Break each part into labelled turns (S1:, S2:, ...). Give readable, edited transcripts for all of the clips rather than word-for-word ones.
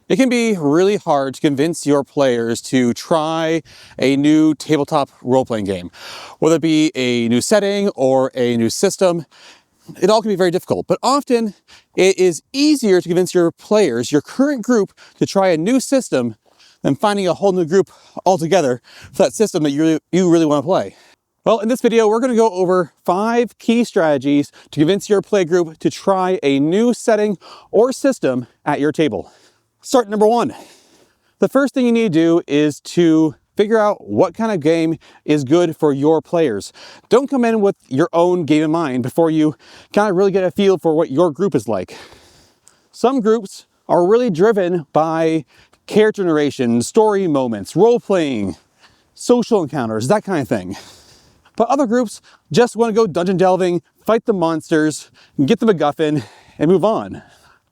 S1: It can be really hard to convince your players to try a new tabletop role-playing game, whether it be a new setting or a new system. It all can be very difficult, but often it is easier to convince your players, your current group, to try a new system than finding a whole new group altogether for that system that you really want to play. Well, in this video, we're going to go over 5 key strategies to convince your play group to try a new setting or system at your table. Start number 1. The first thing you need to do is to figure out what kind of game is good for your players. Don't come in with your own game in mind before you kind of really get a feel for what your group is like. Some groups are really driven by character narration, story moments, role-playing, social encounters, that kind of thing. But other groups just want to go dungeon delving, fight the monsters, get the MacGuffin, and move on.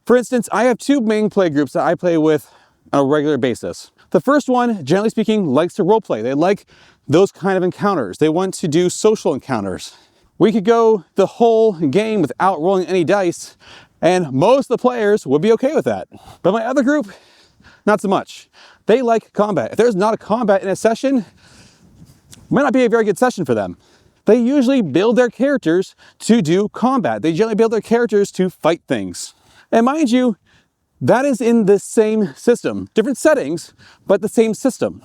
S1: For instance, I have 2 main play groups that I play with on a regular basis. The first one, generally speaking, likes to roleplay. They like those kind of encounters. They want to do social encounters. We could go the whole game without rolling any dice, and most of the players would be okay with that. But my other group, not so much. They like combat. If there's not a combat in a session, it might not be a very good session for them. They usually build their characters to do combat. They generally build their characters to fight things. And mind you, that is in the same system. Different settings, but the same system.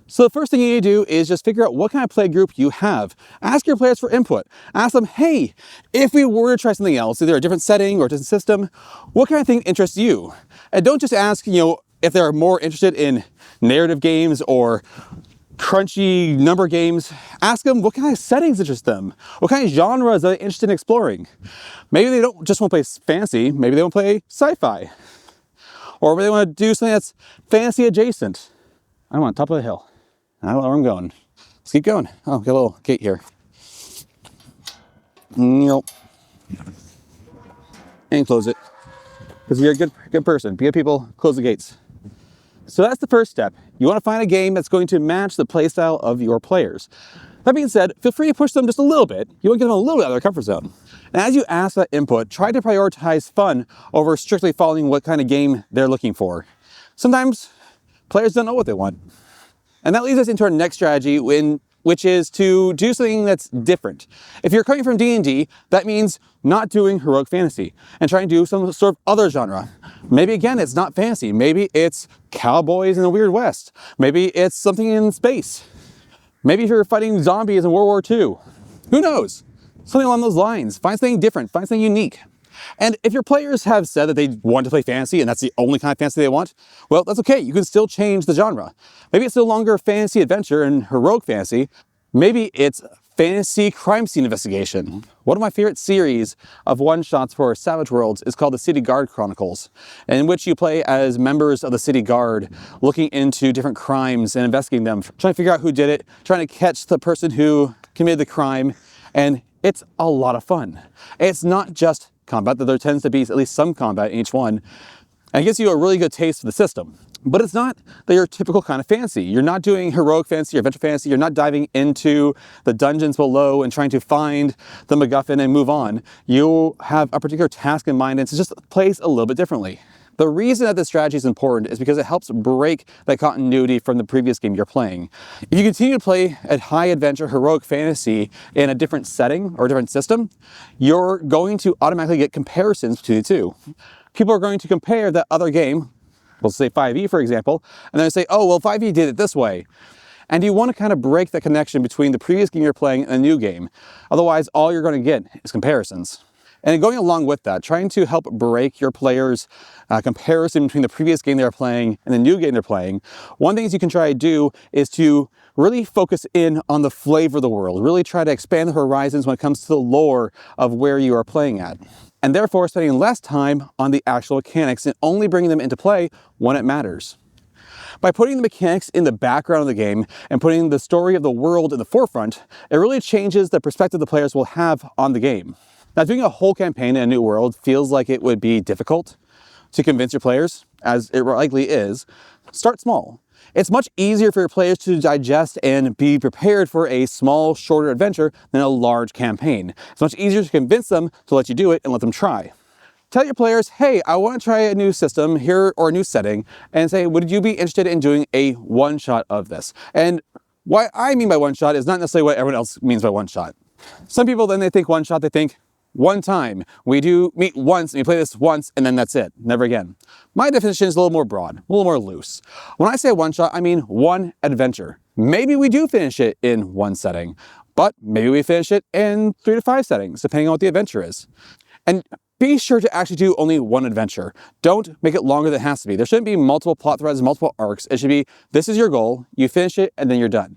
S1: So the first thing you need to do is just figure out what kind of play group you have. Ask your players for input. Ask them, hey, if we were to try something else, either a different setting or a different system, what kind of thing interests you? And don't just ask, if they're more interested in narrative games or crunchy number games. Ask them what kind of settings interest them. What kind of genres are they interested in exploring? Maybe they don't just want to play fantasy. Maybe they want to play sci-fi. Or maybe they want to do something that's fantasy adjacent. I'm on top of the hill. I don't know where I'm going. Let's keep going. Oh, got a little gate here. Nope. And close it. Because you're a good person. Be good people, close the gates. So that's the first step. You want to find a game that's going to match the playstyle of your players. That being said, feel free to push them just a little bit. You want to get them a little bit out of their comfort zone. And as you ask that input, try to prioritize fun over strictly following what kind of game they're looking for. Sometimes players don't know what they want. And that leads us into our next strategy, which is to do something that's different. If you're coming from D&D, that means not doing heroic fantasy and trying to do some sort of other genre. Maybe again, it's not fantasy. Maybe it's cowboys in the Weird West. Maybe it's something in space. Maybe if you're fighting zombies in World War II. Who knows? Something along those lines. Find something different. Find something unique. And if your players have said that they want to play fantasy and that's the only kind of fantasy they want, well, that's okay. You can still change the genre. Maybe it's no longer fantasy adventure and heroic fantasy. Maybe it's fantasy crime scene investigation. One of my favorite series of one-shots for Savage Worlds is called the City Guard Chronicles, in which you play as members of the City Guard, looking into different crimes and investigating them, trying to figure out who did it, trying to catch the person who committed the crime, and it's a lot of fun. It's not just combat, though there tends to be at least some combat in each one, and it gives you a really good taste for the system. But it's not your typical kind of fantasy. You're not doing heroic fantasy or adventure fantasy. You're not diving into the dungeons below and trying to find the MacGuffin and move on. You have a particular task in mind, and it just plays a little bit differently. The reason that this strategy is important is because it helps break that continuity from the previous game you're playing. If you continue to play a high adventure heroic fantasy in a different setting or a different system, you're going to automatically get comparisons between the two. People are going to compare that other game, we'll say 5e for example, and then say, oh, well, 5e did it this way. And you want to kind of break that connection between the previous game you're playing and the new game. Otherwise, all you're going to get is comparisons. And going along with that, trying to help break your players' comparison between the previous game they're playing and the new game they're playing, one thing you can try to do is to really focus in on the flavor of the world, really try to expand the horizons when it comes to the lore of where you are playing at. And therefore spending less time on the actual mechanics and only bringing them into play when it matters. By putting the mechanics in the background of the game and putting the story of the world in the forefront, it really changes the perspective the players will have on the game. Now, doing a whole campaign in a new world feels like it would be difficult to convince your players, as it likely is. Start small. It's much easier for your players to digest and be prepared for a small, shorter adventure than a large campaign. It's much easier to convince them to let you do it and let them try. Tell your players, hey, I want to try a new system here or a new setting, and say, would you be interested in doing a one-shot of this? And what I mean by one-shot is not necessarily what everyone else means by one-shot. Some people, then they think one-shot, they think one time. We do meet once, and we play this once, and then that's it, never again. My definition is a little more broad, a little more loose. When I say one-shot, I mean one adventure. Maybe we do finish it in one setting, but maybe we finish it in 3 to 5 settings, depending on what the adventure is. And be sure to actually do only one adventure. Don't make it longer than it has to be. There shouldn't be multiple plot threads, multiple arcs. It should be, this is your goal, you finish it, and then you're done.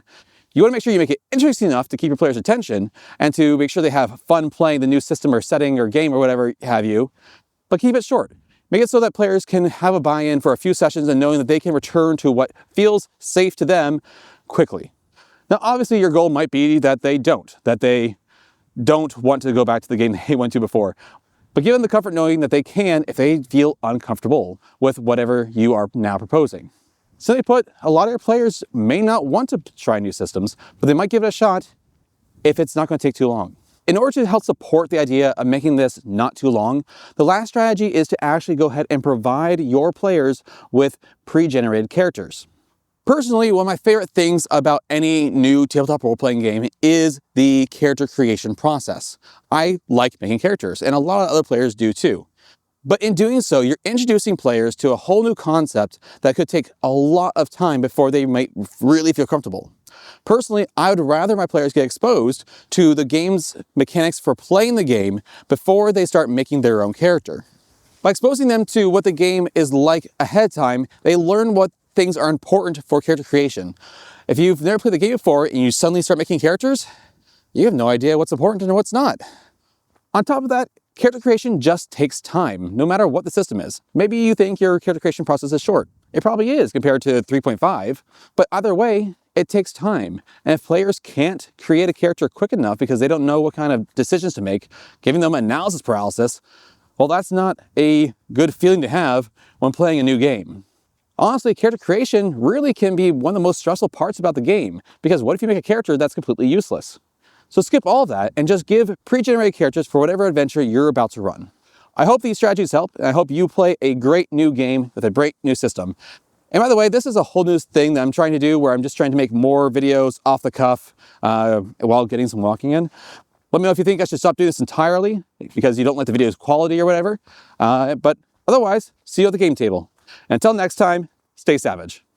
S1: You want to make sure you make it interesting enough to keep your players' attention and to make sure they have fun playing the new system or setting or game or whatever have you, but keep it short. Make it so that players can have a buy-in for a few sessions and knowing that they can return to what feels safe to them quickly. Now, obviously, your goal might be that they don't want to go back to the game they went to before. But give them the comfort knowing that they can if they feel uncomfortable with whatever you are now proposing. Simply put, a lot of your players may not want to try new systems, but they might give it a shot if it's not going to take too long. In order to help support the idea of making this not too long, the last strategy is to actually go ahead and provide your players with pre-generated characters. Personally, one of my favorite things about any new tabletop role-playing game is the character creation process. I like making characters, and a lot of other players do too. But in doing so, you're introducing players to a whole new concept that could take a lot of time before they might really feel comfortable. Personally, I would rather my players get exposed to the game's mechanics for playing the game before they start making their own character. By exposing them to what the game is like ahead of time, they learn what things are important for character creation. If you've never played the game before and you suddenly start making characters, you have no idea what's important and what's not. On top of that, character creation just takes time, no matter what the system is. Maybe you think your character creation process is short. It probably is compared to 3.5, but either way, it takes time. And if players can't create a character quick enough because they don't know what kind of decisions to make, giving them analysis paralysis, well, that's not a good feeling to have when playing a new game. Honestly, character creation really can be one of the most stressful parts about the game, because what if you make a character that's completely useless? So skip all of that and just give pre-generated characters for whatever adventure you're about to run. I hope these strategies help, and I hope you play a great new game with a great new system. And by the way, this is a whole new thing that I'm trying to do where I'm just trying to make more videos off the cuff while getting some walking in. Let me know if you think I should stop doing this entirely because you don't like the video's quality or whatever. But otherwise, see you at the game table. And until next time, stay savage.